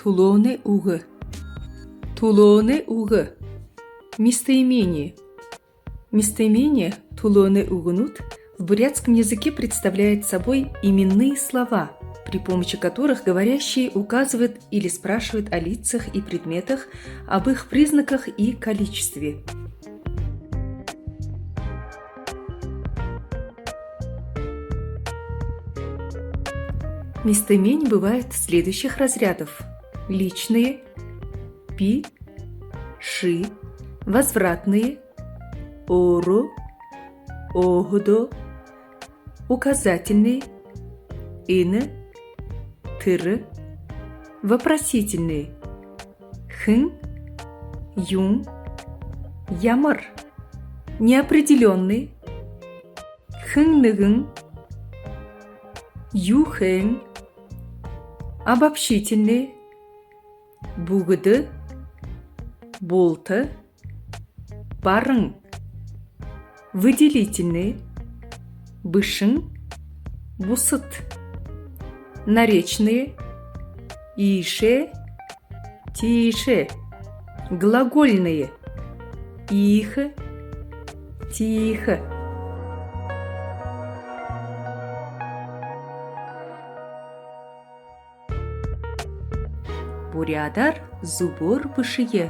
тулоны угы. Тулоны угы. Местоимение. Местоимение тулоны угнут в бурятском языке представляет собой именные слова, при помощи которых говорящий указывает или спрашивает о лицах и предметах, об их признаках и количестве. Местоимений бывает следующих разрядов: личные, пи, ши, возвратные, ору, огдо, указательные, ины, тыры, вопросительные, хын, юн, ямар, неопределенные, хынныгын, юхэн, обобщительные, бугыды, болты, барың, выделительные, бышын, бусыт, наречные, ише, тише, глагольные, ихы, тихо. Бурядар зубор бышые.